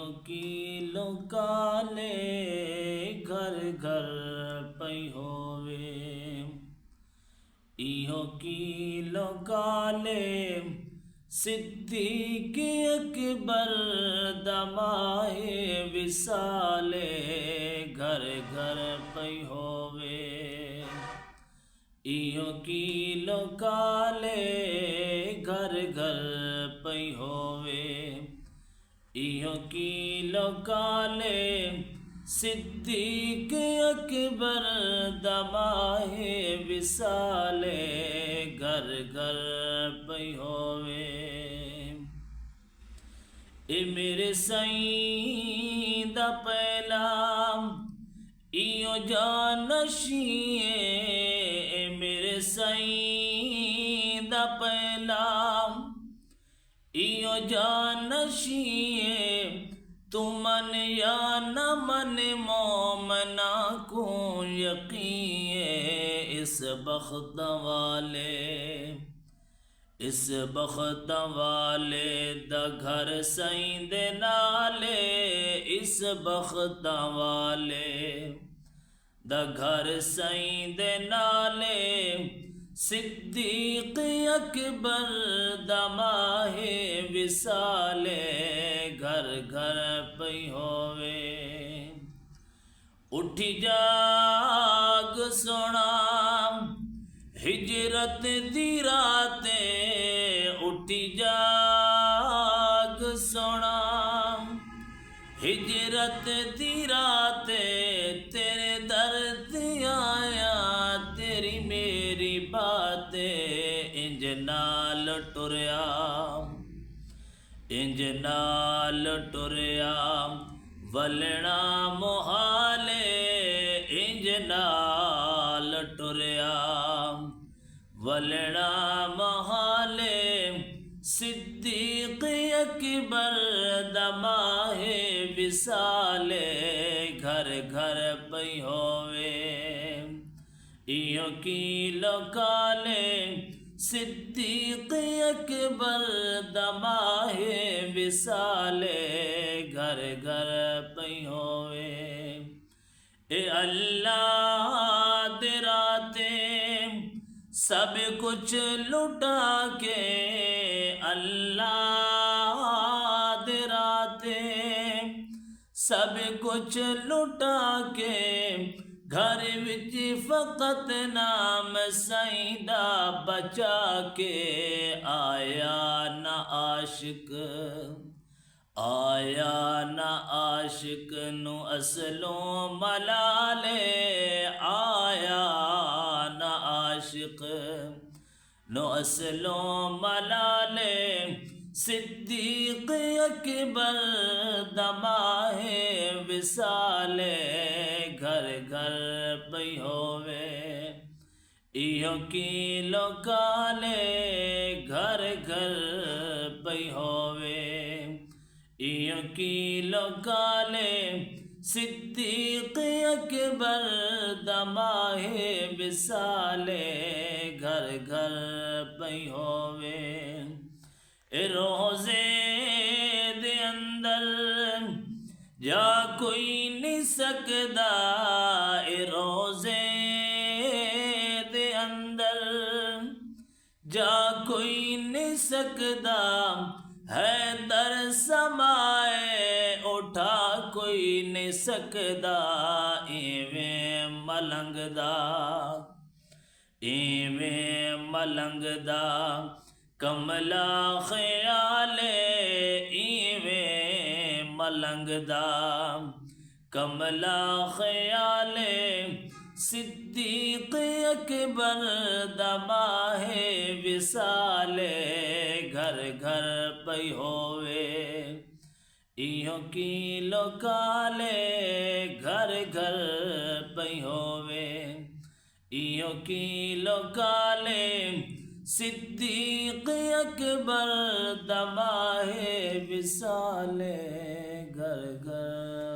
ایہو کی لوکالے گھر گھر پئی ہووے ایہو کی لوکالے صدیق اکبر دمائے وصالے گھر گھر پئی ہووے ایہو کی لوکالے گھر گھر پئی ہووے ایہو کی لوکالے صدیق اکبر دمائے وصالے گھر گھر پئی ہووے اے میرے سائیں دا پہلا ایہو جانشین اے میرے سائیں دا پہلا ایہو جانشین تو من یا نہ من مومنا کو یقین اس بخت والے دا گھر سائیں دے نالے اس بخت والے دا گھر سائیں دے نالے صدیق اکبر دمائے وصالے گھر گھر پئی ہووے اٹھی جاگ سونا ہجرت دی راتیں اٹھی جاگ سونا ہجرت دی راتیں تیرے در تے آیا تیری میری باتیں انج نال ٹریا انج نال ٹریا ولنا محالے انج نال ٹریا ولنا محالے صدیق اکبر دمائے وصالے گھر گھر پئی ہووے ایہو کی لوکالے صدیق اکبر دمائے وصالے گھر گھر پئی ہووے اے اللہ دے راتیں سب کچھ لٹا کے اللہ دے راتیں سب کچھ لٹا کے گھر وچ فقط نام سائیں دا بچا کے آیا نہ عاشق نو اصلوں ملالے آیا نہ عاشق نو اصلوں ملالے صدیق اکبر دمائے وصالے گھر گھر پئی ہووے ایہو کی لوکالے گھر گھر پئی ہووے ایہو کی لوکالے صدیق اکبر دمائے وصالے گھر گھر پئی ہووے اے روزے دے اندر جا کوئی نہیں سکدا اے روزے دے اندر جا کوئی نہیں سکدا ہے در سمائے اٹھا کوئی نہیں سکدا ایویں ملنگ دا کملا خیالے ایویں ملنگ دا کملا خیالے صدیق اکبر دمائے وصالے گھر گھر پئی ہووے ایہو کی لوکالے گھر گھر پئی ہووے ایہو کی لوکالے صدیق اکبر دمائے وصالے گھر گھر